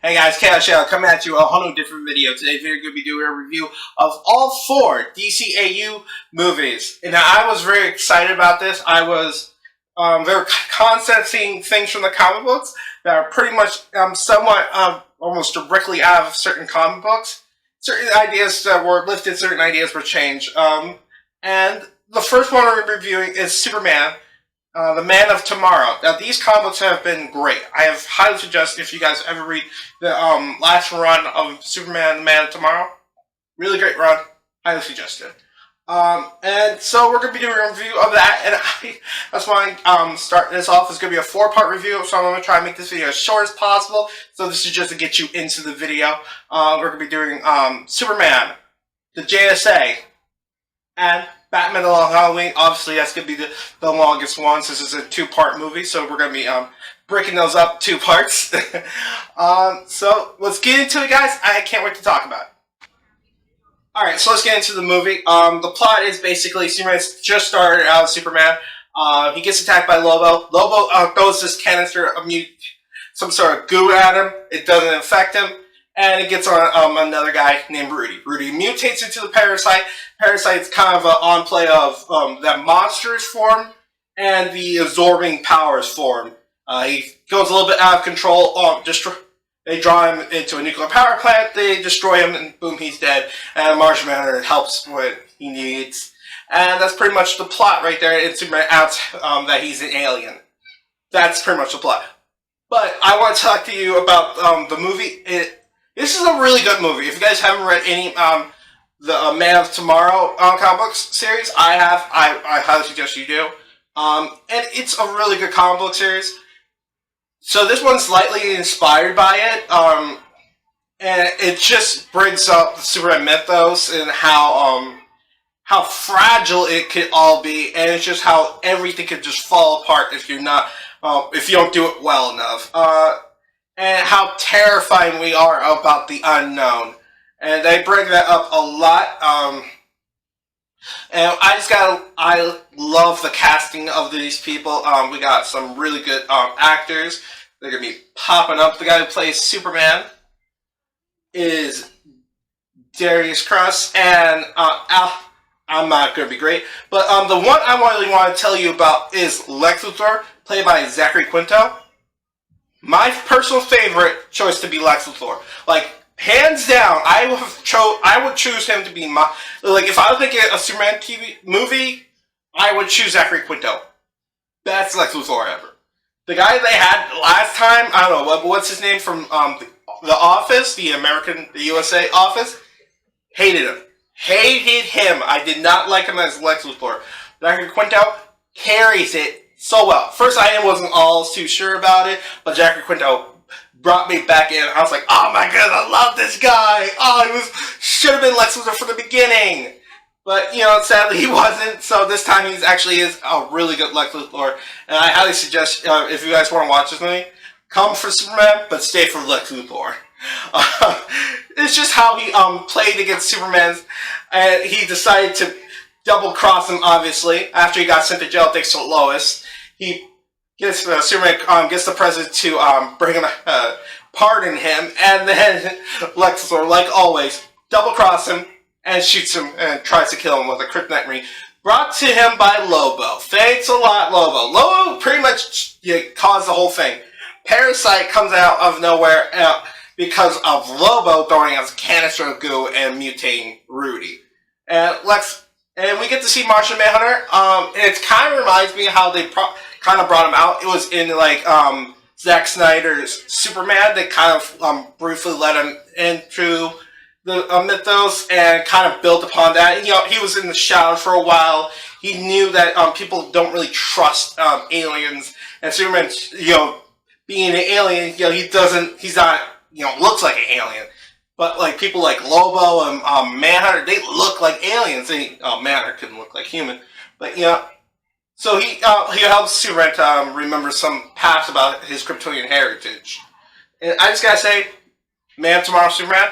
Hey guys, Khoas coming at you a whole new different video. Today we're going to be doing a review of all 4 DCAU movies. And I was very excited about this. I was very constantly seeing things from the comic books that are pretty much somewhat almost directly out of certain comic books. Certain ideas that were lifted, certain ideas were changed. And the first one we're reviewing is Superman. The Man of Tomorrow. Now, these comics have been great. I have highly suggest if you guys ever read the last run of Superman, the Man of Tomorrow. Really great run. Highly suggested. And so we're going to be doing a review of that. And that's why I'm starting this off. It's going to be a 4-part review. So I'm going to try and make this video as short as possible. So this is just to get you into the video. We're going to be doing Superman, the JSA, and Batman the Long Helloween. Obviously, that's going to be the longest one since it's a 2-part movie. So we're going to be breaking those up 2 parts. So let's get into it, guys. I can't wait to talk about it. Alright, so let's get into the movie. The plot is basically Superman's just started out as Superman. He gets attacked by Lobo. Lobo throws this canister of some sort of goo at him. It doesn't infect him. And it gets on another guy named Rudy. Rudy mutates into the Parasite. Parasite's kind of an on-play of that monstrous form and the absorbing powers form. He goes a little bit out of control. They draw him into a nuclear power plant. They destroy him, and boom, he's dead. And Martian Manhunter helps what he needs. And that's pretty much the plot right there. It's Superman out that he's an alien. That's pretty much the plot. But I want to talk to you about the movie. This is a really good movie. If you guys haven't read any the Man of Tomorrow comic books series, I have. I highly suggest you do. And it's a really good comic book series. So this one's slightly inspired by it. And it just brings up the Superman mythos and how fragile it could all be, and it's just how everything could just fall apart if you're not if you don't do it well enough. And how terrifying we are about the unknown. And they bring that up a lot. And I love the casting of these people. We got some really good actors. They're going to be popping up. The guy who plays Superman is Darius Cross, and I'm not going to be great. But the one I really want to tell you about is Lex Luthor, played by Zachary Quinto. My personal favorite choice to be Lex Luthor. Like, hands down, I would choose him to be my... Like, if I was making a Superman TV movie, I would choose Zachary Quinto. Best Lex Luthor ever. The guy they had last time, I don't know, what's his name from the Office, the USA Office? Hated him. Hated him. I did not like him as Lex Luthor. Zachary Quinto carries it so well. First, I wasn't all too sure about it, but Zachary Quinto brought me back in. I was like, oh my god, I love this guy. Oh, should have been Lex Luthor from the beginning. But, you know, sadly he wasn't, so this time he actually is a really good Lex Luthor. And I highly suggest, if you guys want to watch this movie, come for Superman, but stay for Lex Luthor. It's just how he played against Superman, and he decided to double-cross him, obviously, after he got sent to jail thanks to Lois. He gets Superman gets the president to bring him, pardon him, and then Lex Luthor, like always, double-cross him, and shoots him and tries to kill him with a kryptonite ring. Brought to him by Lobo. Thanks a lot, Lobo. Lobo pretty much caused the whole thing. Parasite comes out of nowhere because of Lobo throwing out a canister of goo and mutating Rudy. And we get to see Martian Manhunter. It kind of reminds me of how they kind of brought him out. It was in like Zack Snyder's Superman. They kind of briefly let him into the mythos and kind of built upon that. You know, he was in the shadows for a while. He knew that people don't really trust aliens, and Superman, you know, being an alien, you know, he's not, you know, looks like an alien. But like people like Lobo and Manhunter, they look like aliens. Manhunter couldn't look like human, but you know, so he helps Superman to remember some past about his Kryptonian heritage. And I just gotta say, Man of Tomorrow, Superman.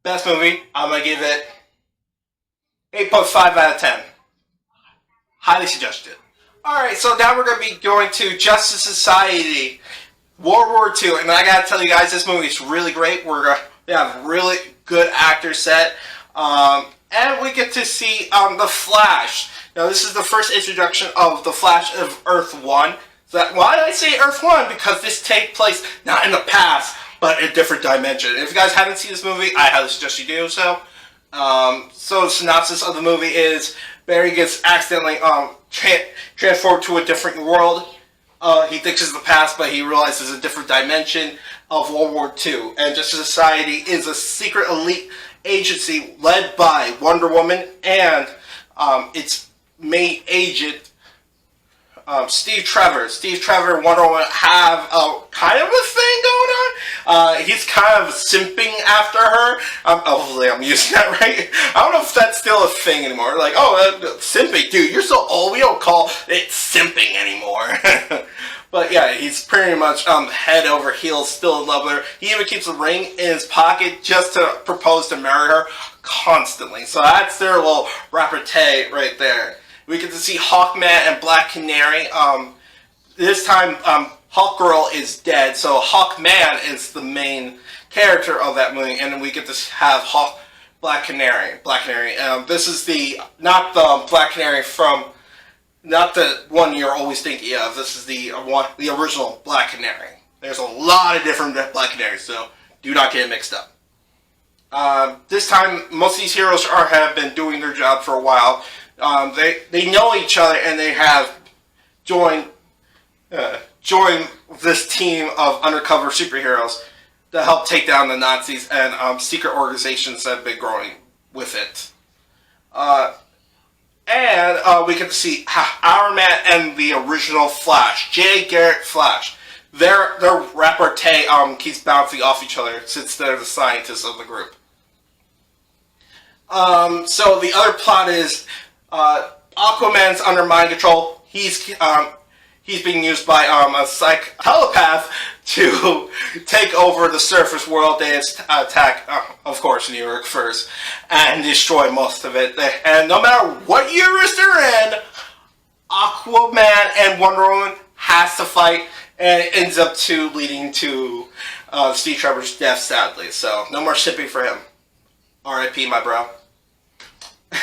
Best movie. I'm going to give it 8.5 out of 10. Highly suggested. Alright, so now we're going to be going to Justice Society. World War II, and I gotta tell you guys, this movie is really great. We have really good actors set, and we get to see the Flash. Now, this is the first introduction of the Flash of Earth 1. Why did I say Earth 1? Because this takes place not in the past, but in a different dimension. If you guys haven't seen this movie, I highly suggest you do so. So the synopsis of the movie is Barry gets accidentally transformed to a different world. He thinks it's the past, but he realizes it's a different dimension of World War II. And Justice Society is a secret elite agency led by Wonder Woman and its main agent, Steve Trevor. Steve Trevor and Wonder Woman have a kind of a thing going on. He's kind of simping after her. Hopefully I'm using that right. I don't know if that's still a thing anymore. Like, simping. Dude, you're so old, we don't call it simping anymore. But yeah, he's pretty much head over heels, still in love with her. He even keeps a ring in his pocket just to propose to marry her constantly. So that's their little repartee right there. We get to see Hawkman and Black Canary. This time, Hawkgirl is dead, so Hawkman is the main character of that movie, and then we get to have Black Canary. This is not the Black Canary from, not the one you're always thinking of. This is the original Black Canary. There's a lot of different Black Canaries, so do not get it mixed up. This time, most of these heroes have been doing their job for a while. They know each other, and they have joined this team of undercover superheroes to help take down the Nazis and secret organizations that have been growing with it. And we get to see Iron Man and the original Flash, J. Garrett Flash. Their repartee keeps bouncing off each other since they're the scientists of the group. So the other plot is Aquaman's under mind control. He's being used by a telepath to take over the surface world. They attack, of course, New York first, and destroy most of it. And no matter what universe they're in, Aquaman and Wonder Woman has to fight, and it ends up leading to Steve Trevor's death, sadly. So no more shipping for him. R.I.P. my bro. And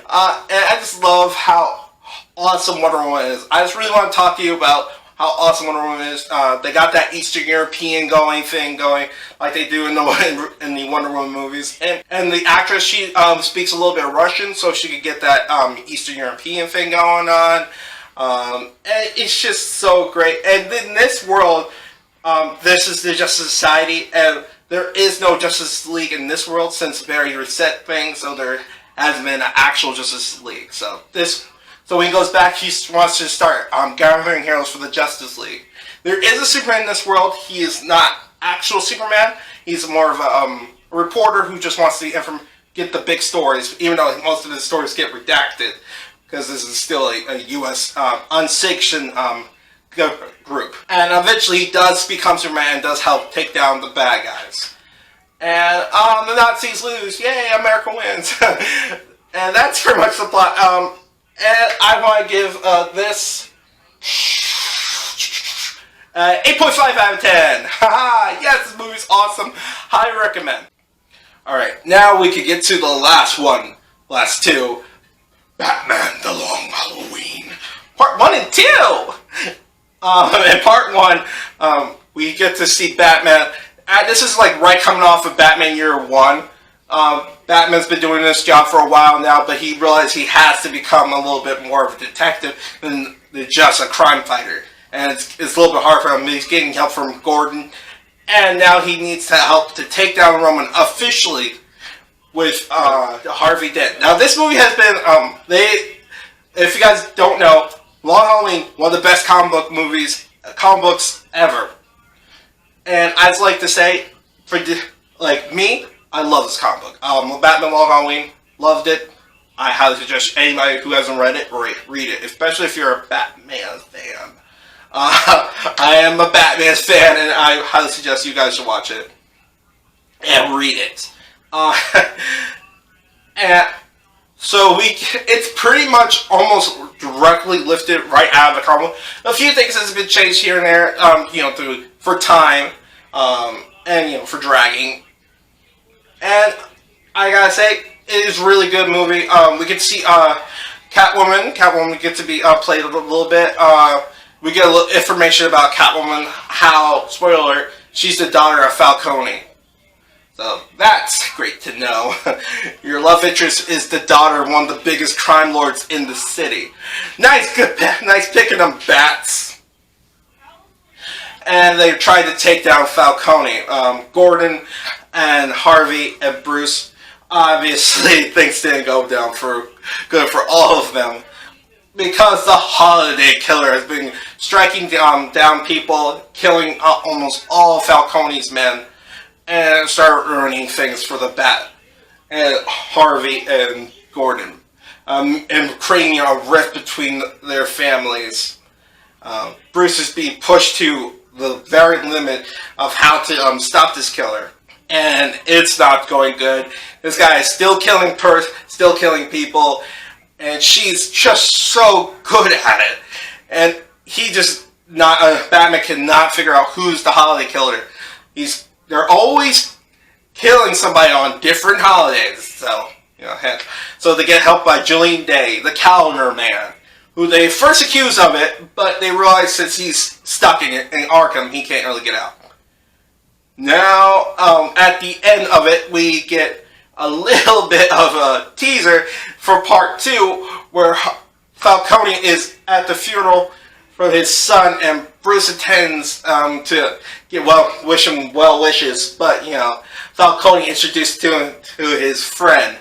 I just love how awesome Wonder Woman is. I just really want to talk to you about how awesome Wonder Woman is. They got that Eastern European thing going like they do in the Wonder Woman movies. And the actress, she speaks a little bit of Russian, so she could get that Eastern European thing going on. And it's just so great. And in this world, this is the Justice Society, and there is no Justice League in this world since Barry reset things, so there hasn't been an actual Justice League. So when he goes back, he wants to start gathering heroes for the Justice League. There is a Superman in this world. He is not actual Superman. He's more of a reporter who just wants to get the big stories, even though most of his stories get redacted, because this is still a U.S. unsanctioned group. And eventually he does become Superman and does help take down the bad guys. And the Nazis lose. Yay, America wins. And that's pretty much the plot. And I want to give this 8.5 out of 10. Haha, yes, this movie's awesome. Highly recommend. Alright, now we can get to the last two. Batman, the Long Helloween. Part 1 and 2! In part 1, we get to see Batman. This is like right coming off of Batman Year 1. Batman's been doing this job for a while now, but he realized he has to become a little bit more of a detective than just a crime fighter. And it's a little bit hard for him. He's getting help from Gordon. And now he needs to help to take down Roman officially with Harvey Dent. Now this movie has been, if you guys don't know, Long Helloween, one of the best comic books ever. And I'd just like to say, for me, I love this comic book. Batman Long Helloween, loved it. I highly suggest anybody who hasn't read it, read it, especially if you're a Batman fan. I am a Batman fan, and I highly suggest you guys should watch it and read it. And So it's pretty much almost directly lifted right out of the comic. A few things has been changed here and there, for time, and for dragging. And I gotta say, it is a really good movie. We get to see Catwoman. Catwoman gets to be played a little bit. We get a little information about Catwoman. How, spoiler alert, she's the daughter of Falcone. So that's great to know. Your love interest is the daughter of one of the biggest crime lords in the city. Nice picking them bats. And they tried to take down Falcone. Gordon and Harvey and Bruce, obviously things didn't go down for good for all of them, because the Holiday Killer has been striking down people, killing almost all Falcone's men, and start ruining things for the Bat and Harvey and Gordon, and creating a rift between their families. Bruce is being pushed to the very limit of how to stop this killer, and it's not going good. This guy is still killing people, and she's just so good at it, and Batman cannot figure out who's the Holiday Killer. They're always killing somebody on different holidays, so they get help by Julian Day, the Calendar Man, who they first accuse of it, but they realize since he's stuck in Arkham, he can't really get out. Now, at the end of it, we get a little bit of a teaser for part 2, where Falcone is at the funeral for his son, and Bruce attends to wish him well wishes, but Falcone introduced to his friend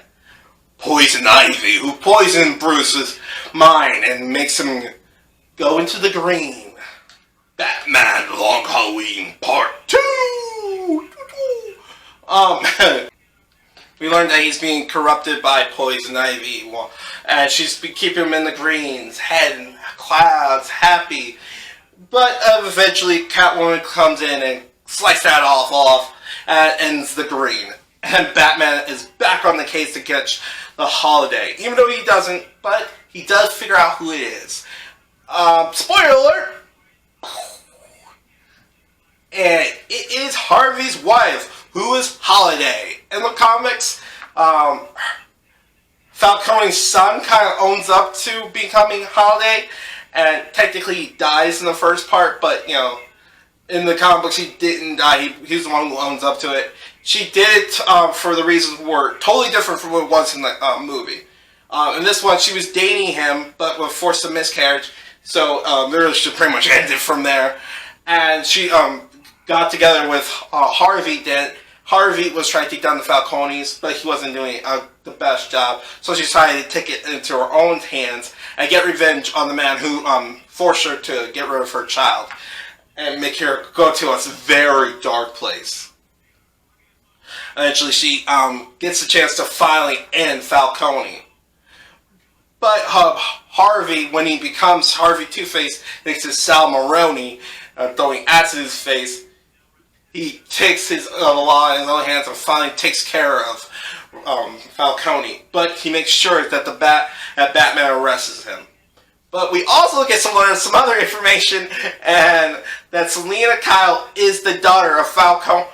Poison Ivy, who poisoned Bruce's mind and makes him go into the green. Batman Long Helloween Part 2. We learned that he's being corrupted by Poison Ivy, and she's keeping him in the greens, head clouds, happy. But eventually, Catwoman comes in and slices that off, and ends the green. And Batman is back on the case to catch the Holiday, even though he doesn't. But he does figure out who it is. Spoiler alert! And it is Harvey's wife, who is Holiday. In the comics, Falcone's son kind of owns up to becoming Holiday, and technically he dies in the first part, but in the comic books he didn't die. He's the one who owns up to it. She did it for the reasons were totally different from what it was in the movie. In this one, she was dating him, but was forced a miscarriage, so their relationship pretty much ended from there. And she got together with Harvey. Harvey was trying to take down the Falcones, but he wasn't doing the best job. So she decided to take it into her own hands and get revenge on the man who forced her to get rid of her child and make her go to a very dark place. Eventually, she gets a chance to finally end Falcone. But Harvey, when he becomes Harvey Two-Face, thanks to Sal Maroni throwing acid in his face, he takes his law in his own hands and finally takes care of Falcone. But he makes sure that Batman arrests him. But we also get to learn some other information, and that Selina Kyle is the daughter of Falcone.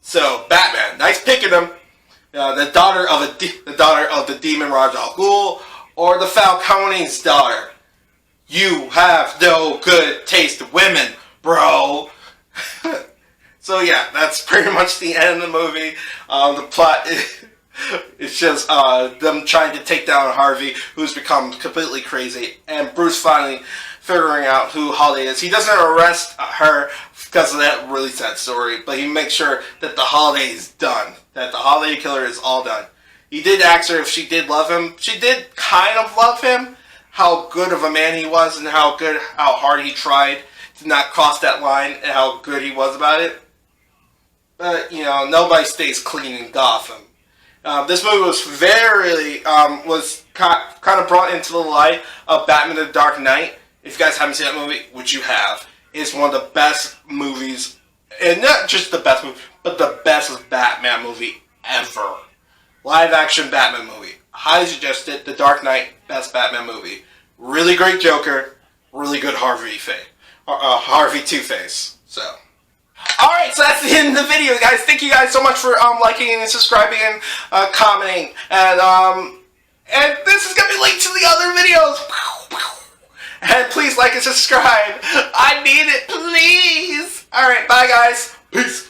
So Batman, nice picking him. The daughter of the demon Ra's al Ghul, or the Falcone's daughter. You have no good taste in women, bro. So yeah, that's pretty much the end of the movie. The plot is just them trying to take down Harvey, who's become completely crazy, and Bruce finally figuring out who Holiday is. He doesn't arrest her because of that really sad story, but he makes sure that the Holiday is done, that the Holiday Killer is all done. He did ask her if she did love him. She did kind of love him, how good of a man he was, and how hard he tried to not cross that line, and how good he was about it. But, nobody stays clean in Gotham. This movie was kind of brought into the light of Batman the Dark Knight. If you guys haven't seen that movie, which you have, it's one of the best movies, and not just the best movie, but the best Batman movie ever. live action Batman movie. Highly suggested. The Dark Knight, best Batman movie. Really great Joker. Really good Harvey Two-Face. So. Alright, so that's the end of the video, guys. Thank you guys so much for liking and subscribing and commenting. And this is going to be linked to the other videos. And please like and subscribe. I need it, please. Alright, bye guys. Peace.